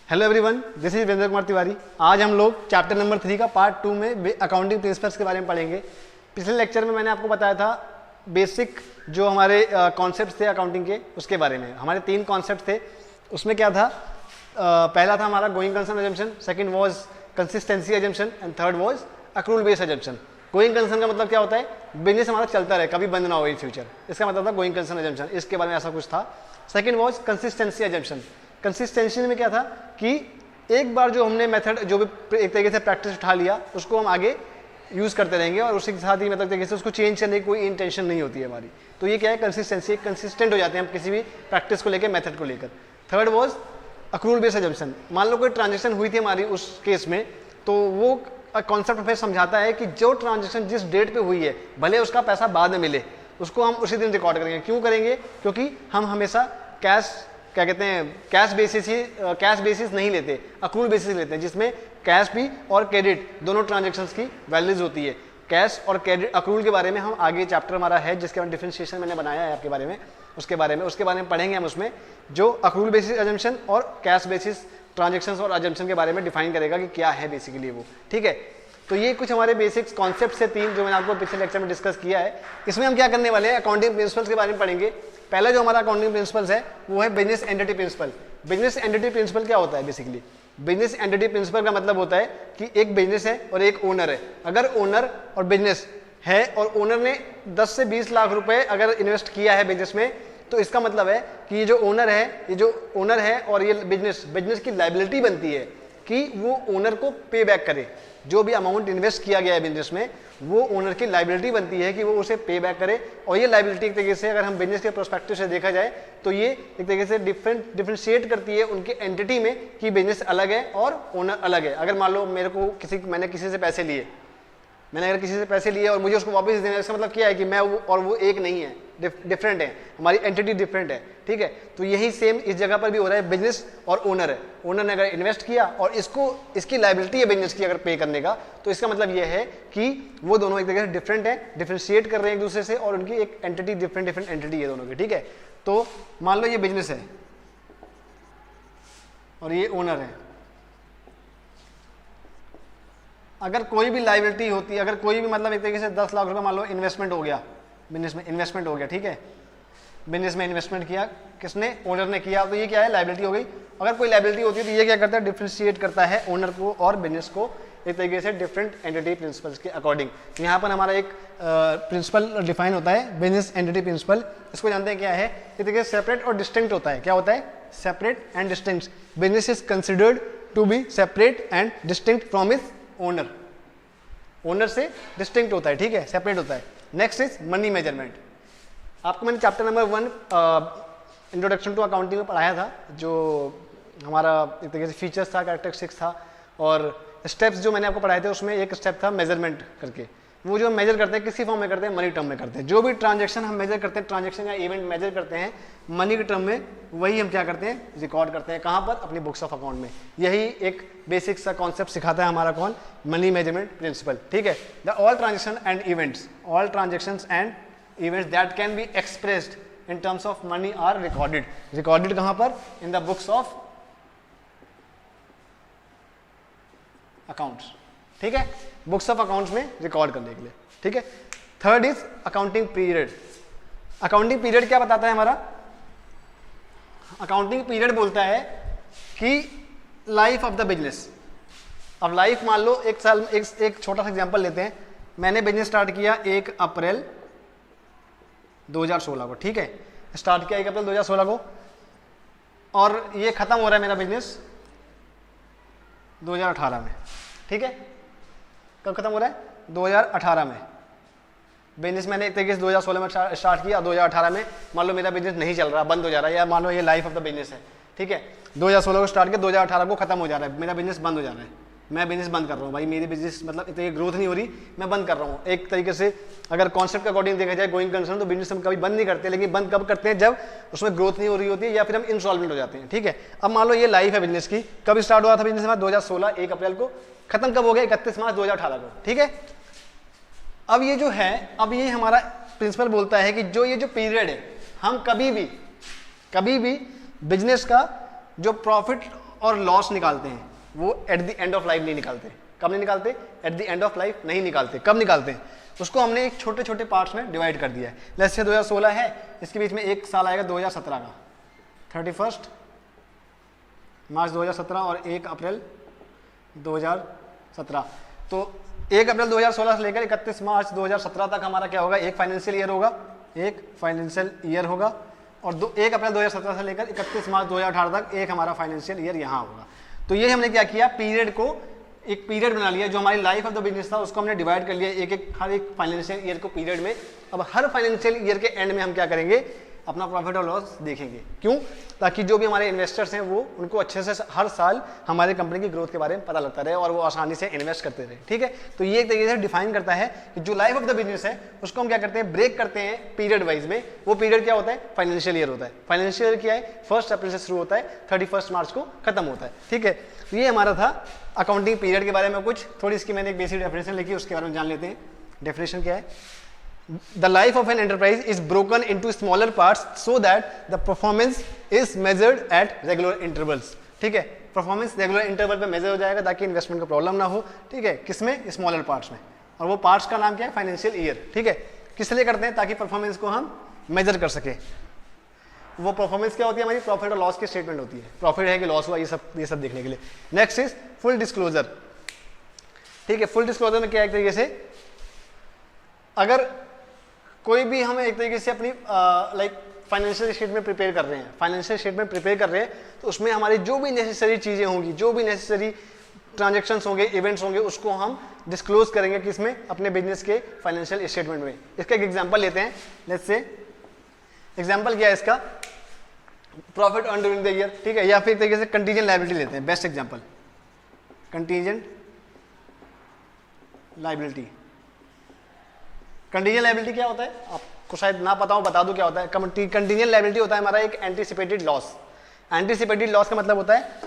Hello everyone, this is Virendra Kumar Tiwari. आज हम लोग चैप्टर नंबर 3 का पार्ट 2 में अकाउंटिंग प्रिंसिपल्स के बारे में पढ़ेंगे। पिछले लेक्चर में मैंने आपको बताया था बेसिक जो हमारे कॉन्सेप्ट थे अकाउंटिंग के, उसके बारे में। हमारे 3 कॉन्सेप्ट थे। उसमें क्या था, पहला था हमारा going concern assumption, second was consistency assumption and third was accrual based assumption. Going concern का मतलब क्या होता है, बिजनेस हमारा चलता रहे, कभी बंद ना हो इन फ्यूचर, इसका मतलब था गोइंग कंसर्न अजम्पशन। इसके बारे में ऐसा कुछ था। Second was consistency assumption. Consistency में क्या था कि एक बार जो हमने मेथड जो भी एक तरीके से प्रैक्टिस उठा लिया, उसको हम आगे यूज करते रहेंगे और उसके साथ ही मतलब तरीके से उसको चेंज करने की कोई इंटेंशन नहीं होती है हमारी। तो ये क्या है, कंसिस्टेंसी, कंसिस्टेंट हो जाते हैं हम किसी भी प्रैक्टिस को लेकर, मेथड को लेकर। Third was accrual based assumption. मान लो कोई ट्रांजेक्शन हुई थी हमारी उस केस में, तो वो कॉन्सेप्ट हमें समझाता है कि जो ट्रांजेक्शन जिस डेट पे हुई है, भले उसका पैसा बाद में मिले, उसको हम उसी दिन रिकॉर्ड करेंगे। क्यों करेंगे? क्योंकि हम हमेशा कैश, क्या कहते हैं, कैश बेसिस नहीं लेते, अक्रूल बेसिस लेते हैं, जिसमें कैश भी और क्रेडिट दोनों ट्रांजेक्शन्स की वैल्यूज होती है। कैश और क्रेडिट अक्रूल के बारे में हम आगे चैप्टर हमारा है जिसके बारे में डिफरेंशिएशन मैंने बनाया है आपके बारे में, उसके बारे में पढ़ेंगे हम। उसमें जो अक्रूल बेसिस अजम्पशन और कैश बेसिस ट्रांजेक्शन्स और अजम्पशन के बारे में डिफाइन करेगा कि क्या है बेसिकली वो। ठीक है, तो ये कुछ हमारे बेसिक्स कॉन्सेप्ट से 3 जो मैंने आपको पिछले लेक्चर में डिस्कस किया है। इसमें हम क्या करने वाले हैं, अकाउंटिंग प्रिंसिपल्स के बारे में पढ़ेंगे। पहला जो हमारा अकाउंटिंग प्रिंसिपल्स है वो है business entity principle. Business entity principle क्या होता है बेसिकली? बिजनेस एंटिटी प्रिंसिपल का मतलब होता है कि एक बिजनेस है और एक ओनर है। अगर ओनर और बिजनेस है और ओनर ने 10 से 20 लाख रुपए अगर इन्वेस्ट किया है बिजनेस में, तो इसका मतलब है कि ये जो ओनर है और ये बिजनेस की लायबिलिटी बनती है कि वो ओनर को पे बैक करे। जो भी अमाउंट इन्वेस्ट किया गया है बिजनेस में, वो ओनर की लायबिलिटी बनती है कि वो उसे पे बैक करे। और ये लायबिलिटी एक तरीके से अगर हम बिजनेस के प्रोस्पेक्टिव से देखा जाए तो ये एक तरीके से डिफरेंशिएट करती है उनके एंटिटी में कि बिजनेस अलग है और ओनर अलग है। अगर मान लो मैंने किसी से पैसे लिए, और मुझे उसको वापस देना है, इसका मतलब क्या है कि मैं और वो एक नहीं है, डिफरेंट है, हमारी एंटिटी डिफरेंट है। ठीक है, तो यही सेम इस जगह पर भी हो रहा है। बिजनेस और ओनर है, ओनर ने अगर इन्वेस्ट किया और इसकी लायबिलिटी है बिजनेस की अगर पे करने का, तो इसका मतलब यह है कि वो दोनों एक तरीके से डिफरेंट है, डिफरेंशिएट कर रहे हैं एक दूसरे से, और उनकी एक एंटिटी डिफरेंट एंटिटी है दोनों की। ठीक है, तो मान लो ये बिजनेस है और ये ओनर है। अगर कोई भी लायबिलिटी होती है, अगर कोई भी मतलब एक तरीके से 10 लाख रुपए मान लो इन्वेस्टमेंट हो गया, बिजनेस में इन्वेस्टमेंट हो गया, ठीक है, बिजनेस में इन्वेस्टमेंट किया किसने? ओनर ने किया, तो ये क्या है, लायबिलिटी हो गई। अगर कोई लायबिलिटी होती है तो ये क्या करता है, डिफरेंशिएट करता है ओनर को और बिजनेस को एक तरीके से डिफरेंट एंटिटी प्रिंसिपल्स के अकॉर्डिंग। यहाँ पर हमारा एक प्रिंसिपल डिफाइन होता है, बिजनेस एंटिटी प्रिंसिपल। इसको जानते हैं क्या है, एक तरीके से सेपरेट और डिस्टिंक्ट होता है। क्या होता है? Separate and distinct. Business is considered to be separate and distinct from is owner से डिस्टिंक्ट होता है, ठीक है, सेपरेट होता है। Next is money measurement. आपको मैंने chapter number 1 introduction to accounting में पढ़ाया था, जो हमारा एक तरीके से फीचर्स था, कैरेक्टरिस्टिक्स था, और स्टेप्स जो मैंने आपको पढ़ाए थे उसमें एक स्टेप था मेजरमेंट करके। वो जो मेजर करते हैं किसी फॉर्म में करते हैं, मनी टर्म में करते हैं। जो भी ट्रांजेक्शन हम मेजर करते हैं, ट्रांजेक्शन या इवेंट मेजर करते हैं मनी के टर्म में, वही हम क्या करते हैं, रिकॉर्ड करते हैं। कहाँ पर? अपनी बुक्स ऑफ अकाउंट में। यही एक बेसिक सा कॉन्सेप्ट सिखाता है हमारा कौन? Money measurement principle. ठीक है, the all transaction and events that can be expressed in terms of money are recorded कहाँ पर? In the books of accounts. ठीक है, बुक्स ऑफ अकाउंट्स में रिकॉर्ड करने के लिए। ठीक है, third is accounting period. Accounting period क्या बताता है हमारा? अकाउंटिंग पीरियड बोलता है कि लाइफ ऑफ द बिजनेस। अब लाइफ मान लो एक साल, एक छोटा सा एग्जांपल लेते हैं। मैंने बिजनेस स्टार्ट किया 1 अप्रैल 2016 को। ठीक है, स्टार्ट किया 1 अप्रैल 2016 को, और ये खत्म हो रहा है मेरा बिजनेस 2018 में। ठीक है, कब खत्म हो रहा है? 2018 में। बिजनेस मैंने एक तरीके से 2016 में स्टार्ट किया, 2018 में मान लो मेरा बिजनेस नहीं चल रहा, बंद हो जा रहा है, या मान लो ये लाइफ ऑफ द बिजनेस है। ठीक है, 2016 को स्टार्ट किया, 2018 को खत्म हो जा रहा है, मेरा बिजनेस बंद हो जा रहा है, मैं बिजनेस बंद कर रहा हूँ। भाई मेरी बिजनेस मतलब इतनी ग्रोथ नहीं हो रही, मैं बंद कर रहा हूँ। एक तरीके से अगर कॉन्सेप्ट के अकॉर्डिंग देखा जाए गोइंग कंसर्न, तो बिजनेस हम कभी बंद नहीं करते, लेकिन बंद कब करते हैं? जब उसमें ग्रोथ नहीं हो रही होती है या फिर हम इंसॉल्वेंट हो जाते हैं। ठीक है, अब मान लो ये लाइफ है बिजनेस की। कब स्टार्ट हुआ था बिजनेस हमारा? 2016 1 अप्रैल को। खत्म कब हो गया? 31 मार्च 2018 को। ठीक है, अब ये जो है, अब ये हमारा प्रिंसिपल बोलता है कि जो ये जो पीरियड है, हम कभी भी बिजनेस का जो प्रॉफिट और लॉस निकालते हैं वो at the end of life नहीं निकालते। कब नहीं निकालते? At the end of life नहीं निकालते। कब निकालते हैं? उसको हमने एक छोटे छोटे पार्ट्स में डिवाइड कर दिया है। लेट्स से 2016 है, इसके बीच में एक साल आएगा 2017 का, 31 मार्च 2017 और 1 अप्रैल 2017। तो 1 अप्रैल 2016 से लेकर 31 मार्च 2017 तक हमारा क्या होगा? एक फाइनेंशियल ईयर होगा, एक फाइनेंशियल ईयर होगा। और 1 अप्रैल 2017 से लेकर 31 मार्च 2018 तक एक हमारा फाइनेंशियल ईयर यहाँ होगा। तो ये हमने क्या किया, पीरियड को एक पीरियड बना लिया, जो हमारी लाइफ ऑफ द बिजनेस था उसको हमने डिवाइड कर लिया हर एक फाइनेंशियल ईयर को पीरियड में। अब हर फाइनेंशियल ईयर के एंड में हम क्या करेंगे? अपना प्रॉफिट और लॉस देखेंगे। क्यों? ताकि जो भी हमारे इन्वेस्टर्स हैं वो उनको अच्छे से हर साल हमारे कंपनी की ग्रोथ के बारे में पता लगता रहे और वो आसानी से इन्वेस्ट करते रहे। ठीक है, तो ये एक तरीके से डिफाइन करता है कि जो लाइफ ऑफ द बिजनेस है उसको हम क्या करते हैं? ब्रेक करते हैं पीरियड वाइज में। वो पीरियड क्या होता है? फाइनेंशियल ईयर होता है। फाइनेंशियल ईयर क्या है? 1 अप्रैल से शुरू होता है, 31 मार्च को खत्म होता है। ठीक है, तो ये हमारा था अकाउंटिंग पीरियड के बारे में कुछ थोड़ी। इसकी मैंने एक बेसिक डेफिनेशन लिखी, उसके बारे में जान लेते हैं। डेफिनेशन क्या है? The life of an enterprise is broken into smaller parts so that the performance is measured at regular intervals। ठीक है, परफॉर्मेंस रेगुलर इंटरवल पे मेजर हो जाएगा ताकि इन्वेस्टमेंट को प्रॉब्लम ना हो। ठीक है, किसमें? स्मॉलर पार्ट्स में। और वो पार्ट्स का नाम क्या है? Financial year. ठीक है, किस लिए करते हैं? ताकि परफॉर्मेंस को हम मेजर कर सके। वो परफॉर्मेंस क्या होती है? हमारी प्रॉफिट और लॉस की स्टेटमेंट होती है। प्रॉफिट है कि लॉस हुआ, ये सब देखने के लिए। Next is full disclosure. ठीक है, फुल डिस्क्लोजर में क्या है? एक तरीके से अगर कोई भी हम एक तरीके से अपनी फाइनेंशियल स्टेटमेंट प्रिपेयर कर रहे हैं, फाइनेंशियल स्टेटमेंट प्रिपेयर कर रहे हैं, तो उसमें हमारी जो भी नेसेसरी चीज़ें होंगी, जो भी नेसेसरी ट्रांजेक्शंस होंगे, इवेंट्स होंगे, उसको हम डिस्क्लोज करेंगे किसमें? अपने बिजनेस के फाइनेंशियल स्टेटमेंट में। इसका एक एग्जांपल लेते हैं। लेट्स से एग्जांपल क्या है इसका? Profit earn during the year. ठीक है, या फिर एक तरीके से कंटीजेंट लायबिलिटी लेते हैं। Best example contingent liability. Contingent liability क्या होता है? आपको शायद ना पता हो, बता दूं क्या होता है। कंटीजेंट लायबिलिटी होता है हमारा एक एंटीसिपेटेड लॉस। एंटीसिपेटेड लॉस का मतलब होता है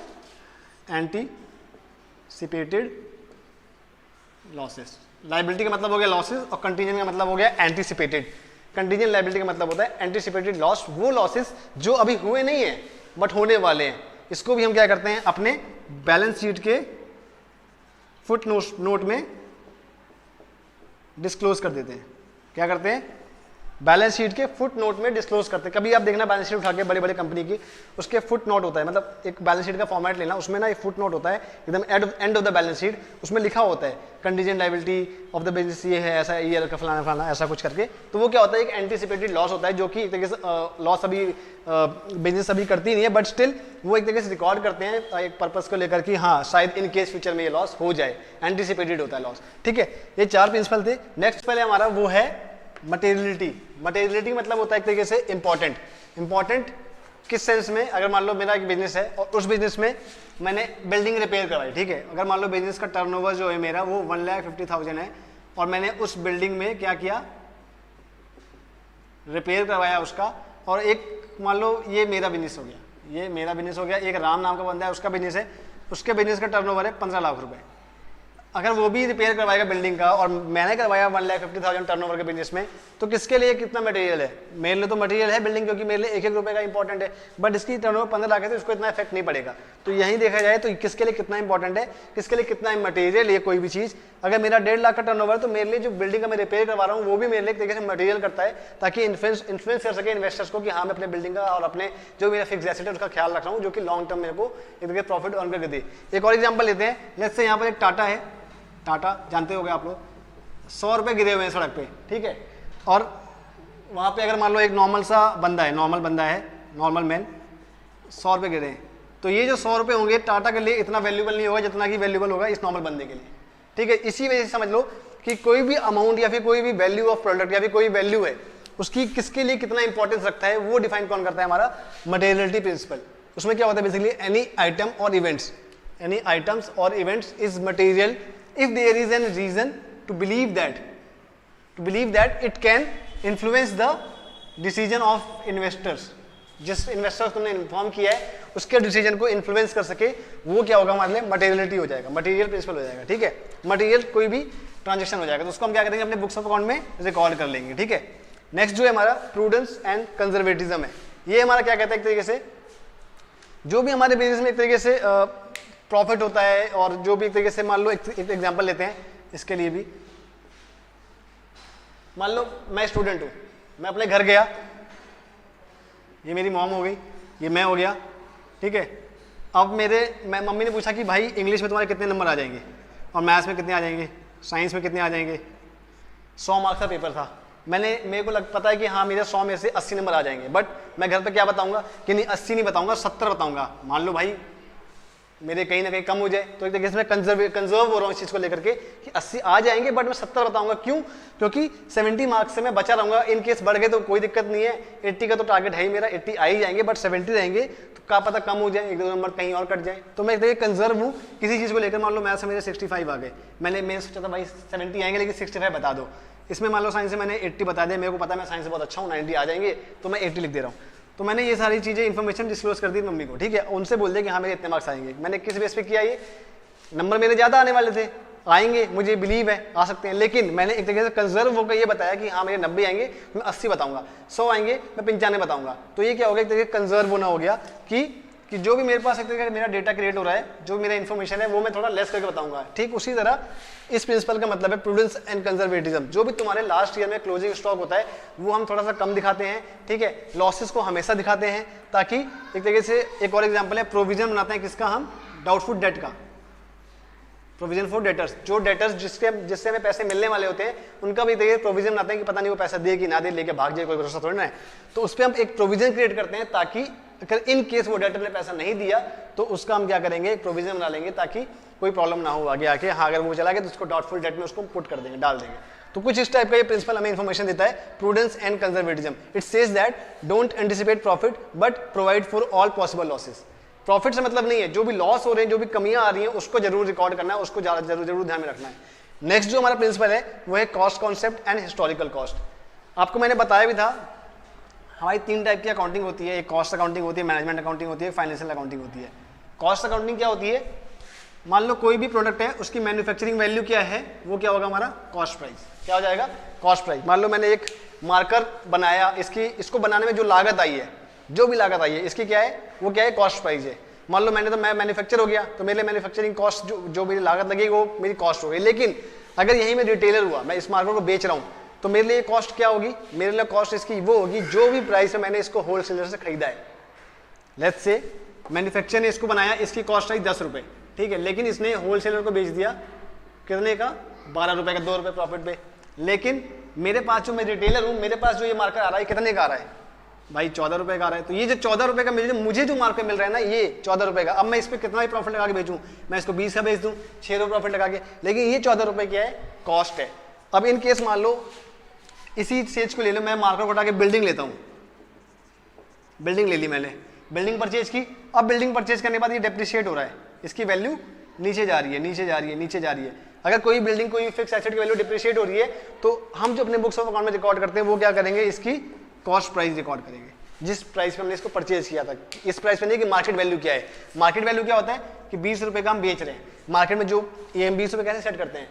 एंटीसिपेटेड लॉसेस। लायबिलिटी का मतलब हो गया लॉसेस और कंटीजेंट का मतलब हो गया एंटीसिपेटेड। कंटीजेंट लायबिलिटी का मतलब होता है एंटीसिपेटेड लॉस, वो लॉसेस जो अभी हुए नहीं है बट होने वाले हैं। इसको भी हम क्या करते हैं? अपने बैलेंस शीट के फुट नोट में डिस्क्लोज कर देते हैं। क्या करते हैं? बैलेंस शीट के फुट नोट में डिस्क्लोज करते हैं। कभी आप देखना बैलेंस शीट उठा के बड़े बड़े कंपनी की, उसके फुट नोट होता है, मतलब एक बैलेंस शीट का फॉर्मेट लेना, उसमें ना एक फुट नोट होता है एकदम end of the balance sheet. उसमें लिखा होता है contingent liability of the business, ये है ऐसा, ईयर का फलाना ऐसा कुछ करके। तो वो क्या होता है? एक एंटीसिपेटेड लॉस होता है, जो कि एक तरीके से लॉस अभी बिजनेस अभी करती नहीं है, बट स्टिल वो एक तरीके से रिकॉर्ड करते हैं एक पर्पस को लेकर कि हाँ शायद इन केस फ्यूचर में ये लॉस हो जाए। एंटीसिपेटेड होता है लॉस। ठीक है, ये 4 प्रिंसिपल थे। नेक्स्ट पहले हमारा वो है मटेरियलिटी। मटेरियलिटी मतलब होता है एक तरीके से इंपॉर्टेंट। इंपॉर्टेंट किस सेंस में? अगर मान लो मेरा एक बिजनेस है और उस बिजनेस में मैंने बिल्डिंग रिपेयर करवाई। ठीक है, अगर मान लो बिजनेस का टर्नओवर जो है मेरा वो 1,50,000 है और मैंने उस बिल्डिंग में क्या किया? रिपेयर करवाया उसका। और एक मान लो ये मेरा बिजनेस हो गया, ये मेरा बिजनेस हो गया। एक राम नाम का बंदा है, उसका बिजनेस है, उसके बिजनेस का टर्नओवर है 15 लाख रुपए। अगर वो भी रिपेयर करवाएगा बिल्डिंग का और मैंने करवाया 1,50,000 टर्नओवर के बिजनेस में, तो किसके लिए कितना मटेरियल है? मेरे लिए तो मटेरियल है बिल्डिंग, क्योंकि मेरे लिए 1-1 रुपए का इंपॉर्टेंट है, बट इसकी टर्नओवर 15 लाख है तो इसको इतना इफेक्ट नहीं पड़ेगा। तो यहीं देखा जाए तो किसके लिए कितना इंपॉर्टेंट है, किसके लिए कितना मटेरियल है कोई भी चीज़। अगर मेरा 1.5 लाख का टर्नओवर है तो मेरे लिए जो बिल्डिंग का मैं रिपेयर करवा रहा हूँ वो भी मेरे लिए एक तरीके से मटेरियल करता है, ताकि इन्फ्लुएंस कर सके इन्वेस्टर्स को कि हाँ मैं अपने बिल्डिंग का और अपने जो मेरा फिक्स एसेट है उसका ख्याल रख रहा हूँ, जो कि लॉन्ग टर्म मेरे को एक तरीके प्रॉफिट अर्न करके दे। एक और एग्जाम्पल लेते हैं। लेट्स से यहाँ पर एक टाटा है, टाटा जानते होंगे आप लोग, 100 रुपए गिरे हुए हैं सड़क पे। ठीक है, और वहाँ पे अगर मान लो एक नॉर्मल सा बंदा है, नॉर्मल बंदा है, नॉर्मल मैन, 100 रुपए गिरे हैं, तो ये जो 100 रुपए होंगे टाटा के लिए इतना वैल्यूबल नहीं होगा जितना कि वैल्यूबल होगा इस नॉर्मल बंदे के लिए। ठीक है, इसी वजह से समझ लो कि कोई भी अमाउंट या फिर कोई भी वैल्यू ऑफ प्रोडक्ट या फिर कोई वैल्यू है उसकी किसके लिए कितना इंपॉर्टेंस रखता है वो डिफाइन कौन करता है? हमारा मटेरियलिटी प्रिंसिपल। उसमें क्या होता है बेसिकली? एनी आइटम और इवेंट्स, एनी आइटम्स और events is material if there is a reason to believe that it can influence the decision of investors। जिस इन्वेस्टर्स तुमने इन्फॉर्म किया है उसके डिसीजन को इन्फ्लुएंस कर सके, वो क्या होगा हमारे लिए? मटेरियलिटी हो जाएगा, मटेरियल प्रिंसिपल हो जाएगा। ठीक है, मटेरियल कोई भी ट्रांजेक्शन हो जाएगा तो उसको हम क्या करेंगे? अपने बुक्स ऑफ अकाउंट में रिकॉर्ड कर लेंगे। ठीक है, नेक्स्ट जो है हमारा प्रूडेंस एंड कंजर्वेटिज्म है। ये हमारा क्या कहता है? एक तरीके से जो भी हमारे बिजनेस में एक तरीके से प्रॉफिट होता है, और जो भी एक तरीके से मान लो एक एग्जांपल लेते हैं इसके लिए भी, मान लो मैं स्टूडेंट हूँ, मैं अपने घर गया, ये मेरी मॉम हो गई, ये मैं हो गया, ठीक है। अब मैं मम्मी ने पूछा कि भाई इंग्लिश में तुम्हारे कितने नंबर आ जाएंगे और मैथ्स में कितने आ जाएंगे, साइंस में कितने आ जाएंगे। 100 मार्क्स का पेपर था, मेरे को पता है कि हाँ मेरे 100 में से 80 नंबर आ जाएंगे, बट मैं घर पे क्या बताऊंगा कि नहीं 80 नहीं बताऊंगा 70 बताऊंगा। मान लो भाई मेरे कहीं ना कहीं कम हो जाए, तो एक तरीके से मैं कंजर्व हो रहा हूँ इस चीज़ को लेकर के कि 80 आ जाएंगे बट मैं 70 बताऊंगा। क्यों? क्योंकि 70 मार्क्स से मैं बचा रहूंगा, इन केस बढ़ गए तो कोई दिक्कत नहीं है, 80 का तो टारगेट है ही मेरा, 80 आ ही जाएंगे, बट 70 रहेंगे तो क्या पता कम हो जाए, 1-2 नंबर कहीं और कट जाए। तो मैं एक तरीके कंजर्व हूँ किसी चीज़ को लेकर। मान लो मैथ्स में मेरे 65 आ गए, मैंने सोचा था भाई 70 आएंगे लेकिन 65 बता दो। इसमें मान लो साइंस से मैंने 80 बता दिया, मेरे को पता है मैं साइंस से बहुत अच्छा हूँ, 90 आ जाएंगे, तो मैं 80 लिख दे रहा हूँ। तो मैंने ये सारी चीज़ें इन्फॉर्मेशन डिस्क्लोज कर दी मम्मी को, ठीक है, उनसे बोल दिया कि हाँ मेरे इतने मार्क्स आएंगे। मैंने किस बेस पे किया, ये नंबर मेरे ज़्यादा आने वाले थे, आएंगे मुझे बिलीव है आ सकते हैं, लेकिन मैंने एक तरीके से कंजर्व होकर ये बताया कि हाँ मेरे 90 आएंगे मैं 80 बताऊंगा, 100 आएंगे मैं 95 बताऊंगा। तो ये क्या हो गया, एक तरीके से कंजर्व होना हो गया कि जो भी मेरे पास एक तरीके से मेरा डेटा क्रिएट हो रहा है, जो मेरा इन्फॉर्मेशन है वो मैं थोड़ा लेस करके बताऊंगा। ठीक उसी तरह इस प्रिंसिपल का मतलब है प्रूडेंस एंड कंजर्वेटिज्म। जो भी तुम्हारे लास्ट ईयर में क्लोजिंग स्टॉक होता है वो हम थोड़ा सा कम दिखाते हैं, ठीक है, लॉसेस को हमेशा दिखाते हैं, ताकि एक तरीके से एक और एग्जांपल है प्रोविजन बनाते हैं किसका, हम डाउटफुल डेट का, प्रोविजन फॉर डेटर्स। जो डेटर्स जिससे हमें पैसे मिलने वाले होते हैं उनका भी देखिए प्रोविजन बनाते हैं कि पता नहीं वो पैसा दे कि ना दे, लेके भाग जाए, कोई भरोसा थोड़ी ना है। तो उस पर हम एक प्रोविजन क्रिएट करते हैं ताकि अगर इन केस वो डेटर ने पैसा नहीं दिया तो उसका हम क्या करेंगे, एक प्रोविजन बना लेंगे ताकि कोई प्रॉब्लम ना हो आगे आके। हाँ अगर वो चला गया तो उसको डाउटफुल डेट में उसको पुट कर देंगे, डाल देंगे। तो कुछ इस टाइप का ये प्रिंसिपल हमें इन्फॉर्मेशन देता है, prudence and conservatism. It says that don't anticipate profit but provide for all possible losses. Profit से मतलब नहीं है, जो भी लॉस हो रहे हैं, जो भी कमियां आ रही हैं उसको जरूर रिकॉर्ड करना है, उसको जरूर ध्यान में रखना है। नेक्स्ट जो हमारा प्रिंसिपल है वो है cost concept and historical cost. आपको मैंने बताया भी था हमारी 3 टाइप की अकाउंटिंग होती है, एक कॉस्ट अकाउंटिंग होती है, मैनेजमेंट अकाउंटिंग होती है, फाइनेंशियल अकाउंटिंग होती है। कॉस्ट अकाउंटिंग क्या होती है, मान लो कोई भी प्रोडक्ट है उसकी मैन्युफैक्चरिंग वैल्यू क्या है, वो क्या होगा हमारा कॉस्ट प्राइस। क्या हो जाएगा, कॉस्ट प्राइस। मान लो मैंने एक मार्कर बनाया, इसको बनाने में जो लागत आई है, जो भी लागत आई है इसकी क्या है, वो क्या है, कॉस्ट प्राइस है। मान लो मैं मैन्युफैक्चर हो गया तो मेरे मैन्युफैक्चरिंग कॉस्ट जो मेरी लागत लगेगी वो मेरी कॉस्ट हो गई। लेकिन अगर यही मैं रिटेलर हुआ, मैं इस मार्कर को बेच रहा हूँ, तो मेरे लिए कॉस्ट क्या होगी, मेरे लिए कॉस्ट इसकी वो होगी जो भी प्राइस है मैंने इसको होलसेलर से खरीदा है। लेट्स से मैन्युफैक्चर ने इसको बनाया, इसकी कॉस्ट आई 10 रुपये, ठीक है, लेकिन इसने होलसेलर को बेच दिया कितने का, 12 रुपये का, 2 रुपये प्रॉफिट पे। लेकिन मेरे पास जो मैं रिटेलर हूँ, मेरे पास जो ये मार्कर आ रहा है कितने का आ रहा है भाई, 14 रुपये का आ रहा है। तो ये जो 14 रुपये का मुझे जो मार्केट मिल रहा है ना, ये 14 रुपये का, अब मैं इस पर कितना भी प्रॉफिट लगा के बेचूं, मैं इसको 20 का बेच दूं, 6 रुपये प्रॉफिट लगा के, लेकिन ये 14 रुपये क्या है, कॉस्ट है। अब इन केस मान लो इसी सेज को ले लो, मैं मार्केट को हटा के बिल्डिंग लेता हूँ, बिल्डिंग ले ली मैंने, बिल्डिंग परचेज की। अब बिल्डिंग परचेज करने के बाद ये डेप्रिशिएट हो रहा है, इसकी वैल्यू नीचे जा रही है, नीचे जा रही है, नीचे जा रही है। अगर कोई बिल्डिंग, कोई फिक्स एसेट की वैल्यू डिप्रिशिएट हो रही है तो हम जो अपने बुक्स ऑफ अकाउंट में रिकॉर्ड करते हैं वो क्या करेंगे, इसकी कॉस्ट प्राइस रिकॉर्ड करेंगे, जिस प्राइस पे हमने इसको परचेज किया था। इस प्राइस पे नहीं कि मार्केट वैल्यू क्या है। मार्केट वैल्यू क्या होता है कि 20 रुपये का हम बेच रहे हैं, मार्केट में जो ये हम 20 रुपये कैसे सेट करते हैं,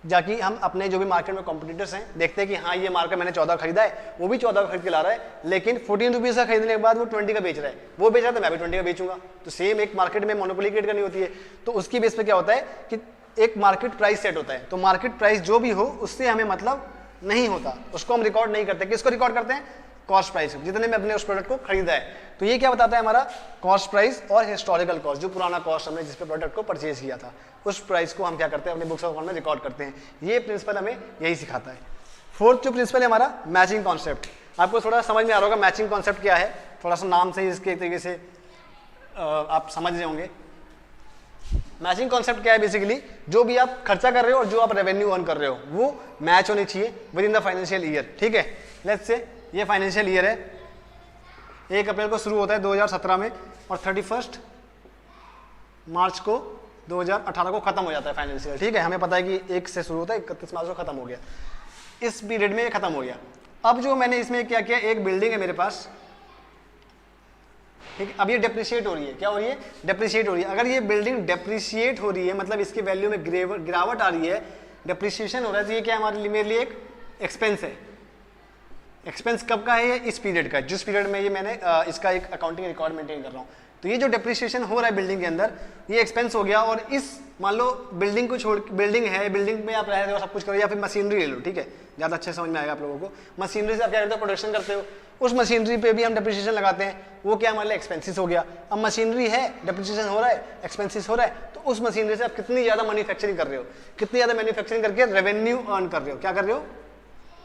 जाकि हम अपने जो भी मार्केट में कॉम्पिटिटर्स हैं देखते हैं कि हाँ ये मार्केट मैंने 14 खरीदा है, वो भी 14 खरीद के ला रहा है, लेकिन 14 रुपीज़ का खरीदने के बाद वो 20 का बेच रहा है, वो बेच रहा है तो मैं भी 20 का बेचूंगा। तो सेम एक मार्केट में मोनोपोली क्रिएट करनी होती है। तो उसकी बेस पे क्या होता है कि एक मार्केट प्राइस सेट होता है, तो मार्केट प्राइस जो भी हो उससे हमें मतलब नहीं होता, उसको हम रिकॉर्ड नहीं करते। किसको रिकॉर्ड करते हैं, कॉस्ट प्राइस, जितने में अपने उस प्रोडक्ट को खरीदा है। तो ये क्या बताता है हमारा कॉस्ट प्राइस और हिस्टोरिकल कॉस्ट, जो पुराना कॉस्ट हमने जिस पे प्रोडक्ट को परचेज किया था उस प्राइस को हम क्या करते हैं अपने बुक्स ऑफ अकाउंट में रिकॉर्ड करते हैं। ये प्रिंसिपल हमें यही सिखाता है। फोर्थ जो प्रिंसिपल है हमारा मैचिंग कॉन्सेप्ट। आपको थोड़ा समझ में आ रहा होगा मैचिंग कॉन्सेप्ट क्या है, थोड़ा सा नाम से ही इसके तरीके से आप समझ रहे होंगे। मैचिंग कॉन्सेप्ट क्या है, बेसिकली जो भी आप खर्चा कर रहे हो और जो आप रेवेन्यू अर्न कर रहे हो वो मैच होनी चाहिए with in the financial year. ठीक है, लेट्स से ये फाइनेंशियल ईयर है, 1 अप्रैल को शुरू होता है 2017 में और 31 मार्च को 2018 को खत्म हो जाता है फाइनेंशियल। ठीक है, हमें पता है कि 1 से शुरू होता है, 31 मार्च को खत्म हो गया, इस पीरियड में ये खत्म हो गया। अब जो मैंने इसमें क्या किया, एक बिल्डिंग है मेरे पास, ठीक है, अब ये डेप्रिशिएट हो रही है, क्या हो रही है, डेप्रिशिएट हो रही है। अगर ये बिल्डिंग डेप्रिशिएट हो रही है मतलब इसकी वैल्यू में गिरावट आ रही है, डेप्रिसिएशन हो रहा है, तो ये क्या हमारे लिए, मेरे लिए एक एक्सपेंस है। एक्सपेंस कब का है, ये इस पीरियड का, जिस पीरियड में ये मैंने इसका एक अकाउंटिंग रिकॉर्ड मेंटेन कर रहा हूँ। तो ये जो डेप्रिसिएशन हो रहा है बिल्डिंग के अंदर, ये एक्सपेंस हो गया। और इस मान लो बिल्डिंग को छोड़, बिल्डिंग है, बिल्डिंग में आप रह रहे हो, सब कुछ करो, या फिर मशीनरी ले लो, ठीक है, ज़्यादा अच्छे समझ में आएगा आप लोगों को। मशीनरी से आप क्या करते हो, प्रोडक्शन करते हो, उस मशीनरी पे भी हम डेप्रिसिएशन लगाते हैं, वो क्या हमारे लिए एक्सपेंसिस हो गया। अब मशीनरी है, डेप्रिसिएशन हो रहा है, एक्सपेंसिस हो रहा है, तो उस मशीनरी से आप कितनी ज़्यादा मैन्युफैक्चरिंग कर रहे हो, कितनी ज़्यादा मैन्युफैक्चरिंग करके रेवेन्यू अर्न कर रहे हो, क्या कर रहे हो,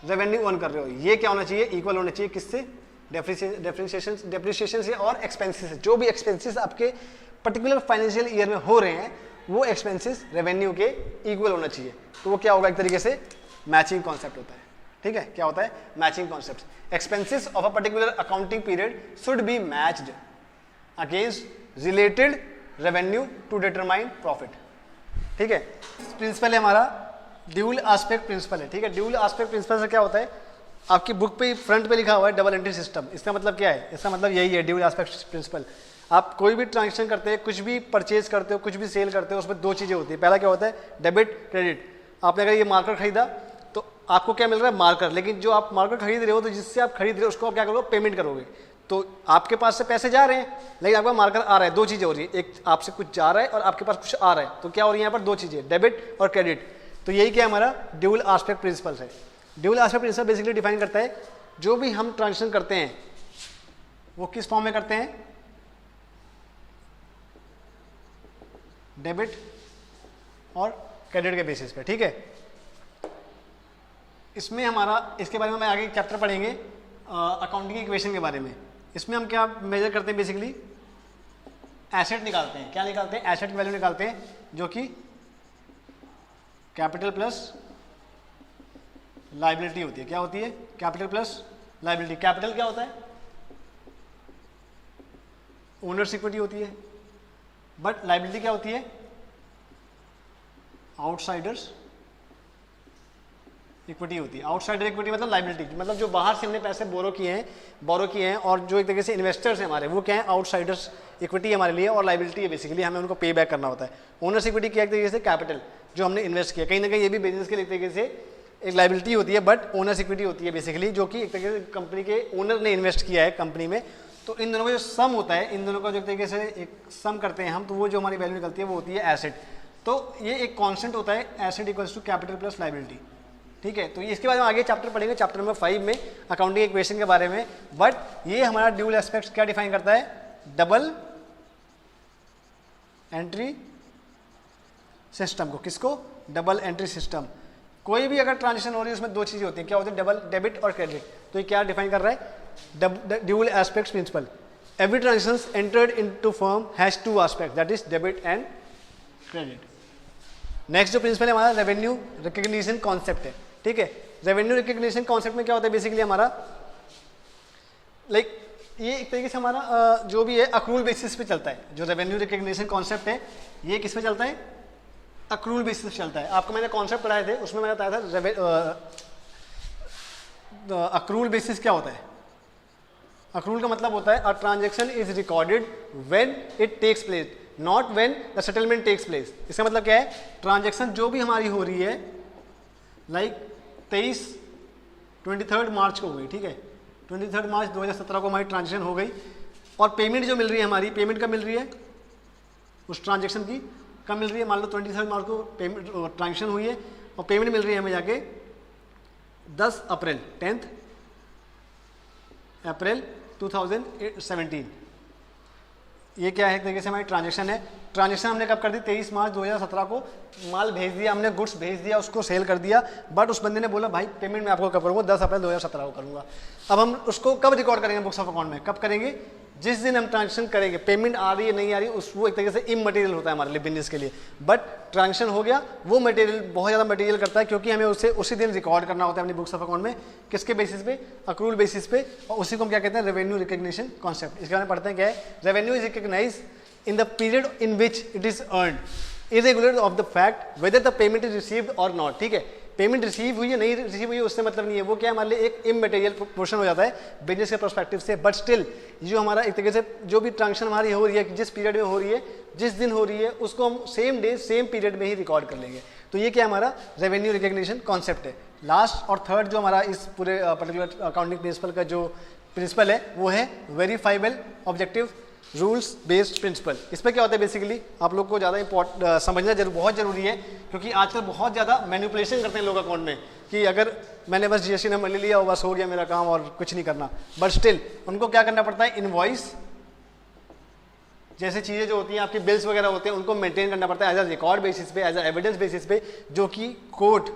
रेवेन्यू अर्न कर रहे हो। ये क्या होना चाहिए, इक्वल होना चाहिए किससे, डेप्रिसिएशन से और एक्सपेंसिस से। जो भी एक्सपेंसिस आपके पर्टिकुलर फाइनेंशियल ईयर में हो रहे हैं, वो एक्सपेंसिस रेवेन्यू के इक्वल होना चाहिए। तो वो क्या होगा, एक तरीके से मैचिंग कॉन्सेप्ट होता है, ठीक है, क्या होता है, matching concept. Expenses of a particular accounting period should be matched against related revenue to determine profit, ठीक है। प्रिंसिपल है हमारा ड्यूल एस्पेक्ट प्रिंसिपल है, ठीक है। ड्यूल एस्पेक्ट प्रिंसिपल से क्या होता है, आपकी बुक पे फ्रंट पे लिखा हुआ है डबल एंट्री सिस्टम। इसका मतलब क्या है, इसका मतलब यही है ड्यूल एस्पेक्ट प्रिंसिपल। आप कोई भी ट्रांजेक्शन करते हैं, कुछ भी परचेज करते हो, कुछ भी सेल करते हो, उसमें दो चीज़ें होती है। पहला क्या होता है, डेबिट क्रेडिट। आपने अगर ये मार्कर खरीदा तो आपको क्या मिल रहा है, मार्कर। लेकिन जो आप मार्कर खरीद रहे हो, तो जिससे आप खरीद रहे हो उसको आप क्या करोगे, पेमेंट करोगे। तो आपके पास से पैसे जा रहे हैं, लेकिन आपका मार्कर आ रहा है। दो चीज़ें हो रही है, एक आपसे कुछ जा रहा है और आपके पास कुछ आ रहा है। तो क्या हो रही है यहाँ पर, दो चीज़ें, डेबिट और क्रेडिट। तो यही क्या हमारा ड्यूल एस्पेक्ट प्रिंसिपल है। Dual aspect principle basically define करता है जो भी हम ट्रांजेक्शन करते हैं वो किस फॉर्म में करते हैं, डेबिट और क्रेडिट के बेसिस पे, ठीक है। इसमें हमारा, इसके बारे में मैं आगे चैप्टर पढ़ेंगे अकाउंटिंग इक्वेशन के बारे में। इसमें हम क्या मेजर करते हैं, बेसिकली एसेट निकालते हैं। क्या निकालते हैं, एसेट की वैल्यू निकालते हैं, जो कि कैपिटल प्लस लायबिलिटी होती है। क्या होती है, कैपिटल प्लस लायबिलिटी। कैपिटल क्या होता है, ओनर्स इक्विटी होती है, बट लायबिलिटी क्या होती है, आउटसाइडर्स इक्विटी होती है। आउटसाइडर इक्विटी मतलब लायबिलिटी, मतलब जो बाहर से हमने पैसे बोरो किए हैं और जो एक तरीके से इन्वेस्टर्स हैं हमारे, वो क्या है, आउटसाइडर्स इक्विटी हमारे लिए, और लायबिलिटी है बेसिकली, हमें उनको पे बैक करना होता है। ओनर्स इक्विटी क्या एक तरीके से कैपिटल जो हमने इन्वेस्ट किया, कहीं ना कहीं ये भी बिजनेस के एक तरीके से एक लायबिलिटी होती है, बट ओनर्स इक्विटी होती है बेसिकली, जो कि एक तरीके से कंपनी के ओनर ने इन्वेस्ट किया है कंपनी में। तो इन दोनों का जो सम होता है, इन दोनों का जो एक तरीके से एक सम करते हैं हम, तो वो जो हमारी वैल्यू निकलती है वो होती है एसेट। तो ये एक कॉन्स्टेंट होता है, asset equals to capital plus liability, ठीक है। तो इसके बाद हम आगे चैप्टर पढ़ेंगे, चैप्टर नंबर 5 में अकाउंटिंग इक्वेशन के बारे में। बट ये हमारा ड्यूल एस्पेक्ट्स क्या डिफाइन करता है, डबल एंट्री सिस्टम को। किसको, डबल एंट्री सिस्टम। कोई भी अगर ट्रांजेक्शन हो रही है उसमें दो चीजें होती हैं, क्या होती है, डबल डेबिट और क्रेडिट। तो ये क्या डिफाइन कर रहा है, dual aspects principle. Every transaction entered into firm has two aspect, that is debit and credit. Next जो प्रिंसिपल है हमारा रेवेन्यू रिकग्निशन कॉन्सेप्ट है, ठीक है। रेवेन्यू रिकग्निशन कॉन्सेप्ट में क्या होता है, बेसिकली हमारा लाइक ये एक तरीके से हमारा जो भी है अक्रूल बेसिस पे चलता है। जो रेवेन्यू रिकग्निशन कॉन्सेप्ट है ये किस पे चलता है, अक्रूल बेसिस पे चलता है। आपको मैंने कॉन्सेप्ट पढ़ाए थे, उसमें मैंने बताया था अक्रूल बेसिस क्या होता है। अक्रूल का मतलब होता है a transaction is recorded when it takes place, not when the settlement takes place. इसका मतलब क्या है, ट्रांजेक्शन जो भी हमारी हो रही है, लाइक 23 मार्च को हुई, ठीक है, 23 मार्च 2017 को हमारी ट्रांजेक्शन हो गई, और पेमेंट जो मिल रही है हमारी, पेमेंट कब मिल रही है, उस ट्रांजेक्शन की कब मिल रही है, मान लो 23 मार्च को पेमेंट ट्रांजेक्शन हुई है, और पेमेंट मिल रही है हमें जाके 10 अप्रैल 10 अप्रैल 2017। ये क्या है, एक तरीके से हमारी ट्रांजेक्शन है। ट्रांजेक्शन हमने कब कर दी, 23 मार्च 2017 को माल भेज दिया हमने, गुड्स भेज दिया, उसको सेल कर दिया, बट उस बंदे ने बोला भाई पेमेंट मैं आपको कब करूँगा, 10 अप्रैल 2017 को करूँगा। अब हम उसको कब रिकॉर्ड करेंगे बुक्स ऑफ अकाउंट में, कब करेंगे, जिस दिन हम ट्रांजेक्शन करेंगे, पेमेंट आ रही है नहीं आ रही, उस वो एक तरीके से इमटेरियल होता है हमारे लिए बिजनेस के लिए, बट ट्रांजेक्शन हो गया वो मटेरियल बहुत ज़्यादा मटेरियल करता है, क्योंकि हमें उसे उसी दिन रिकॉर्ड करना होता है अपनी बुक्स ऑफ अकाउंट में, किसके बेसिस पे, अक्रूल बेसिस पे, और उसी को हम क्या कहते हैं, रेवेन्यू रिकग्निशन कॉन्सेप्ट। इसके बारे में पढ़ते हैं क्या है, revenue is recognise in the period in which it is earned irregular of the fact whether the payment is received or not, ठीक है। पेमेंट रिसीव हुई है नहीं रिसीव हुई है उससे मतलब नहीं है, वो क्या हमारे लिए एक इमटेरियल पोर्शन हो जाता है बिजनेस के पर्सपेक्टिव से, बट स्टिल जो हमारा एक तरीके से जो भी ट्रांजेक्शन हमारी हो रही है, जिस पीरियड में हो रही है, जिस दिन हो रही है, उसको हम सेम डे सेम पीरियड में ही रिकॉर्ड कर लेंगे। तो ये क्या हमारा रेवेन्यू रिकग्निशन कॉन्सेप्ट है। लास्ट और थर्ड जो हमारा इस पूरे पर्टिकुलर अकाउंटिंग प्रिंसिपल का जो प्रिंसिपल है वो है verifiable objective rules based principle. इसमें क्या होता है बेसिकली, आप लोग को ज़्यादा समझना बहुत ज़रूरी है, क्योंकि आजकल बहुत ज़्यादा मैनिपुलेशन करते हैं लोग अकाउंट में कि अगर मैंने बस जीएसटी नंबर ले लिया और बस हो गया मेरा काम और कुछ नहीं करना। बट स्टिल उनको क्या करना पड़ता है, इनवॉइस जैसे चीज़ें जो होती हैं, आपकी बिल्स वगैरह होते हैं, उनको मेंटेन करना पड़ता है एज अ रिकॉर्ड बेसिस पे, एज अ एविडेंस बेसिस पे, जो कि कोर्ट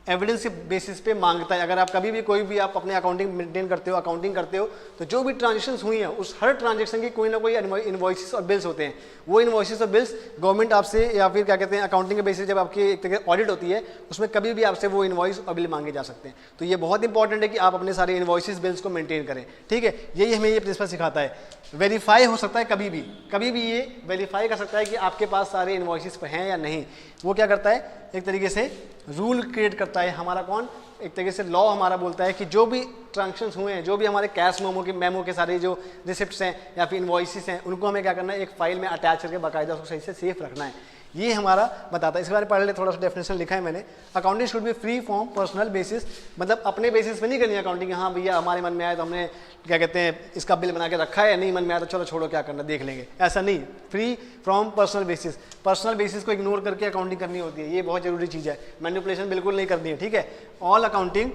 एविडेंस के बेसिस पे मांगता है। अगर आप कभी भी कोई भी आप अपने अकाउंटिंग मेंटेन करते हो, अकाउंटिंग करते हो, तो जो भी ट्रांजेक्शन्स हुई हैं उस हर ट्रांजेक्शन की कोई ना कोई इनवॉइसेस और बिल्स होते हैं। वो इनवॉइसेस और बिल्स गवर्नमेंट आपसे या फिर क्या कहते हैं अकाउंटिंग के बेसिस जब आपकी एक तरह ऑडिट होती है उसमें कभी भी आपसे वो इनवॉइस और बिल मांगे जा सकते हैं। तो ये बहुत इंपॉर्टेंट है कि आप अपने सारे इनवॉइसेस बिल्स को मेंटेन करें, ठीक है। यही हमें ये प्रिंसिपल सिखाता है। वेरीफाई हो सकता है कभी भी ये वेरीफाई कर सकता है कि आपके पास सारे इनवॉइसेस हैं या नहीं। वो क्या करता है, एक तरीके से रूल क्रिएट करता है हमारा कौन, एक तरीके से लॉ हमारा बोलता है कि जो भी ट्रांजेक्शन्स हुए हैं, जो भी हमारे कैश मेमो के सारे जो रिसिप्ट्स हैं या फिर इनवॉइसेस हैं, उनको हमें क्या करना है, एक फाइल में अटैच करके बाकायदा उसको सही से सेफ रखना है। ये हमारा बताता है। इसके बारे में पढ़ ले, थोड़ा सा डेफिनेशन लिखा है मैंने। Accounting should be free from personal basis, मतलब अपने बेसिस पे नहीं करनी है अकाउंटिंग। हाँ भैया हमारे मन में आया तो हमने क्या कहते हैं इसका बिल बना के रखा है, नहीं मन में आया तो चलो छोड़ो क्या करना देख लेंगे, ऐसा नहीं। Free from personal basis, personal basis को इग्नोर करके अकाउंटिंग करनी होती है, ये बहुत जरूरी चीज़ है। मैनिपुलेशन बिल्कुल नहीं करनी है, ठीक है। All accounting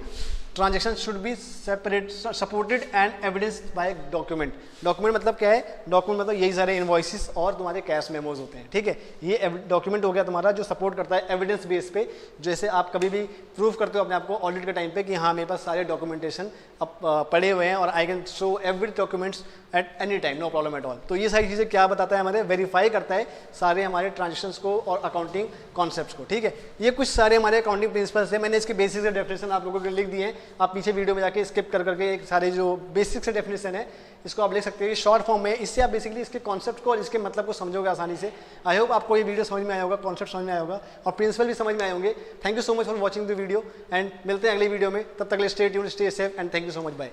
transaction should be supported and evidenced by document. Document मतलब क्या है, डॉक्यूमेंट मतलब यही सारे इनवॉइसेस और तुम्हारे कैश मेमोज होते हैं, ठीक है। ये डॉक्यूमेंट हो गया तुम्हारा जो सपोर्ट करता है एविडेंस बेस पे। जैसे आप कभी भी प्रूव करते हो अपने आप को ऑडिट के टाइम पे कि हाँ मेरे पास सारे डॉक्यूमेंटेशन अब पड़े हुए हैं और I can show every documents at any time, no problem at all. तो ये सारी चीज़ें क्या बताता है, हमारे वेरीफाई करता है सारे हमारे ट्रांजेक्शन्स को और अकाउंटिंग कॉन्सेप्ट्स को, ठीक है। ये कुछ सारे हमारे अकाउंटिंग प्रिंसिपल्स हैं। मैंने इसके बेसिक से डेफिनेशन आप लोगों को लिख दिए हैं, आप पीछे वीडियो में जाके स्किप करके एक सारे जो बेसिक से डेफिनेशन है इसको आप लिख सकते हैं शॉर्ट फॉर्म में। इससे आप बेसिकली इसके कॉन्सेप्ट को और इसके मतलब को समझोगे आसानी से। आई होप आपको ये वीडियो समझ में आया होगा, कॉन्सेप्ट समझ में आया होगा और प्रिंसिपल भी समझ में आए होंगे। Thank you so much for watching the video and मिलते हैं अगली वीडियो में। तब तक stay tuned, stay safe and thank you so much, bye.